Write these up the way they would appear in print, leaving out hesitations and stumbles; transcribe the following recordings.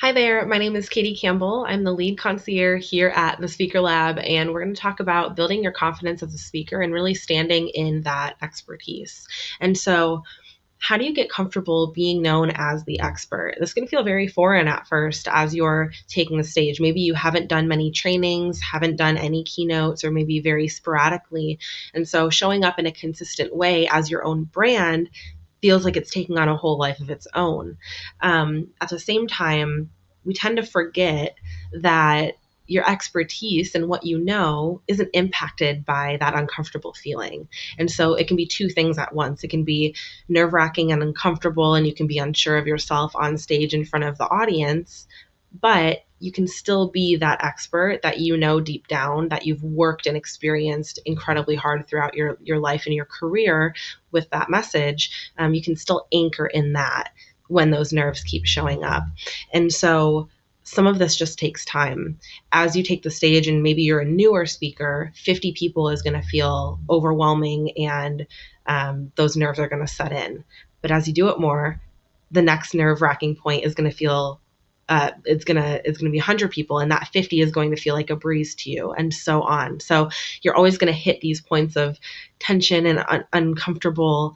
Hi there, my name is Katie Campbell. I'm the lead concierge here at the Speaker Lab, and we're going to talk about building your confidence as a speaker and really standing in that expertise. And so, how do you get comfortable being known as the expert? This can feel very foreign at first as you're taking the stage. Maybe you haven't done many trainings, haven't done any keynotes, or maybe very sporadically. And so, showing up in a consistent way as your own brand feels like it's taking on a whole life of its own. At the same time, we tend to forget that your expertise and what you know isn't impacted by that uncomfortable feeling. And so it can be two things at once. It can be nerve wracking and uncomfortable, and you can be unsure of yourself on stage in front of the audience, but you can still be that expert that you know deep down that you've worked and experienced incredibly hard throughout your life and your career with that message. You can still anchor in that when those nerves keep showing up. And so some of this just takes time. As you take the stage and maybe you're a newer speaker, 50 people is going to feel overwhelming, and those nerves are going to set in. But as you do it more, the next nerve wracking point is going to feel it's gonna be 100 people, and that 50 is going to feel like a breeze to you, and so on. So you're always going to hit these points of tension and uncomfortable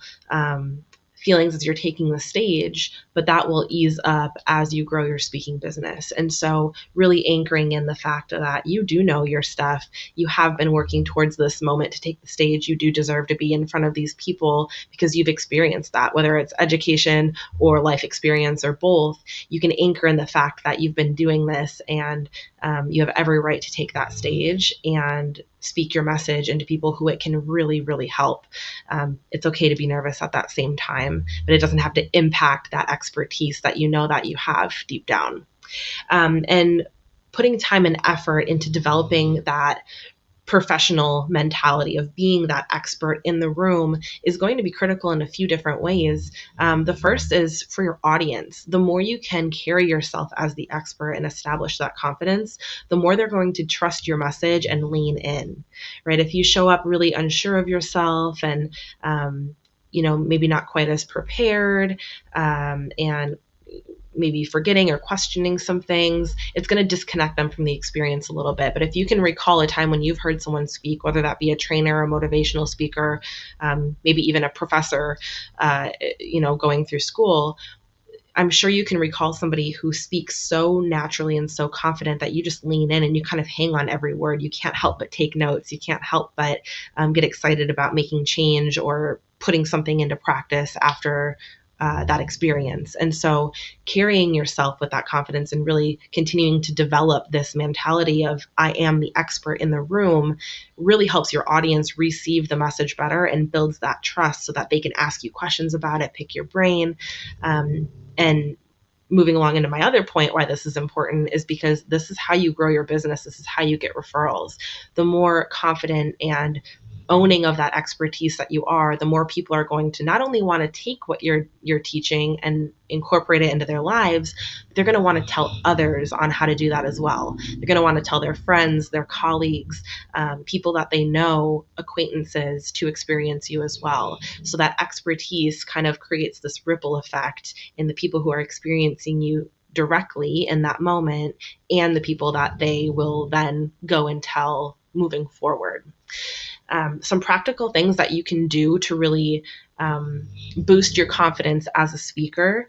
feelings as you're taking the stage, but that will ease up as you grow your speaking business. And so really anchoring in the fact that you do know your stuff, you have been working towards this moment to take the stage, you do deserve to be in front of these people because you've experienced that, whether it's education or life experience or both. You can anchor in the fact that you've been doing this, and you have every right to take that stage and speak your message into people who it can really, really help. It's okay to be nervous at that same time, but it doesn't have to impact that expertise that you know that you have deep down. And putting time and effort into developing that professional mentality of being that expert in the room is going to be critical in a few different ways. The first is for your audience. The more you can carry yourself as the expert and establish that confidence, the more they're going to trust your message and lean in, right? If you show up really unsure of yourself and, maybe not quite as prepared, and maybe forgetting or questioning some things, it's going to disconnect them from the experience a little bit. But if you can recall a time when you've heard someone speak, whether that be a trainer, a motivational speaker, maybe even a professor, going through school, I'm sure you can recall somebody who speaks so naturally and so confident that you just lean in and you kind of hang on every word. You can't help but take notes. You can't help but get excited about making change or putting something into practice after that experience. And so carrying yourself with that confidence and really continuing to develop this mentality of I am the expert in the room really helps your audience receive the message better and builds that trust so that they can ask you questions about it, pick your brain. And moving along into my other point, why this is important is because this is how you grow your business. This is how you get referrals. The more confident and owning of that expertise that you are, the more people are going to not only want to take what you're teaching and incorporate it into their lives, but they're going to want to tell others on how to do that as well. They're going to want to tell their friends, their colleagues, people that they know, acquaintances, to experience you as well. So that expertise kind of creates this ripple effect in the people who are experiencing you directly in that moment and the people that they will then go and tell moving forward. Some practical things that you can do to really boost your confidence as a speaker.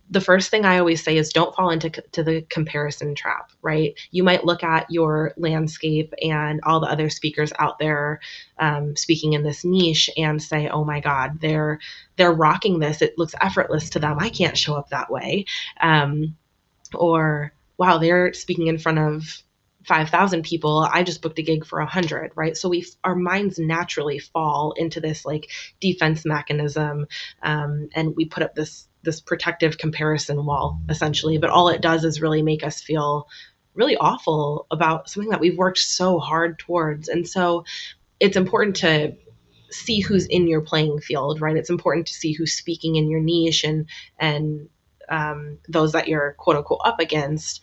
The first thing I always say is don't fall into the comparison trap, right? You might look at your landscape and all the other speakers out there speaking in this niche and say, oh my God, they're rocking this. It looks effortless to them. I can't show up that way. Or, wow, they're speaking in front of 5,000 people. I just booked a gig for 100, right? So our minds naturally fall into this like defense mechanism, and we put up this protective comparison wall essentially. But all it does is really make us feel really awful about something that we've worked so hard towards. And so it's important to see who's in your playing field, right? It's important to see who's speaking in your niche and those that you're quote unquote up against.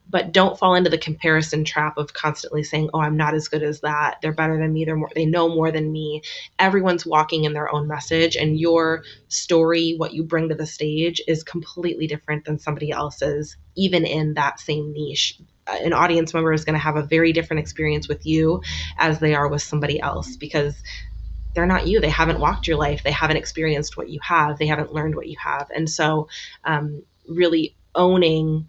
but don't fall into the comparison trap of constantly saying, oh, I'm not as good as that. They're better than me. They know more than me. Everyone's walking in their own message, and your story, what you bring to the stage, is completely different than somebody else's, even in that same niche. An audience member is going to have a very different experience with you as they are with somebody else, because they're not you. They haven't walked your life. They haven't experienced what you have. They haven't learned what you have. And so, really owning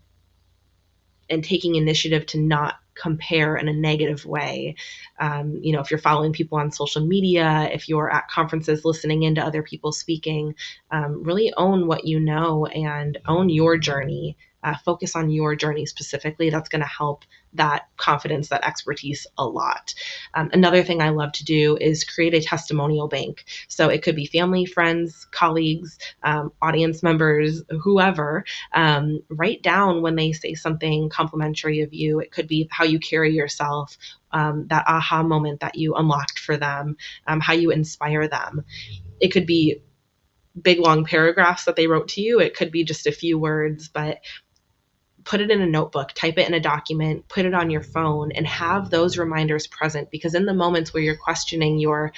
and taking initiative to not compare in a negative way. If you're following people on social media, if you're at conferences listening into other people speaking, really own what you know and own your journey. Focus on your journey specifically. That's going to help that confidence, that expertise a lot. Another thing I love to do is create a testimonial bank. So it could be family, friends, colleagues, audience members, whoever. Write down when they say something complimentary of you. It could be how you carry yourself, that aha moment that you unlocked for them, how you inspire them. It could be big, long paragraphs that they wrote to you. It could be just a few words, but put it in a notebook, type it in a document, put it on your phone, and have those reminders present, because in the moments where you're questioning your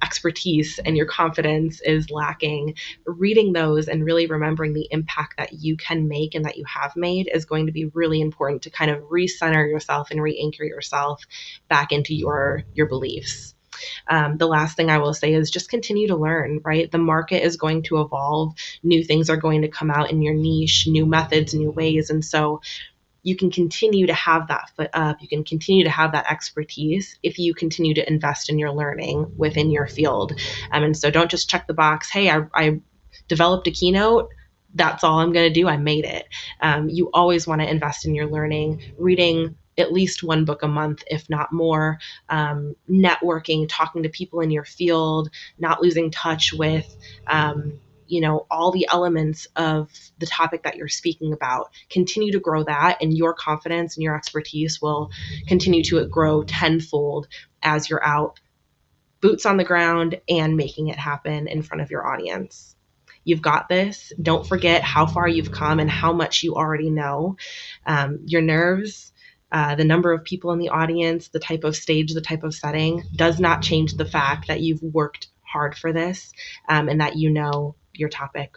expertise and your confidence is lacking, reading those and really remembering the impact that you can make and that you have made is going to be really important to kind of recenter yourself and re-anchor yourself back into your beliefs. The last thing I will say is just continue to learn, right? The market is going to evolve. New things are going to come out in your niche, new methods, new ways. And so you can continue to have that foot up. You can continue to have that expertise if you continue to invest in your learning within your field. And so don't just check the box. Hey, I developed a keynote. That's all I'm going to do. I made it. You always want to invest in your learning, reading at least one book a month, if not more, networking, talking to people in your field, not losing touch with, all the elements of the topic that you're speaking about. Continue to grow that, and your confidence and your expertise will continue to grow tenfold as you're out, boots on the ground, and making it happen in front of your audience. You've got this. Don't forget how far you've come and how much you already know. Your nerves, the number of people in the audience, the type of stage, the type of setting does not change the fact that you've worked hard for this, and that you know your topic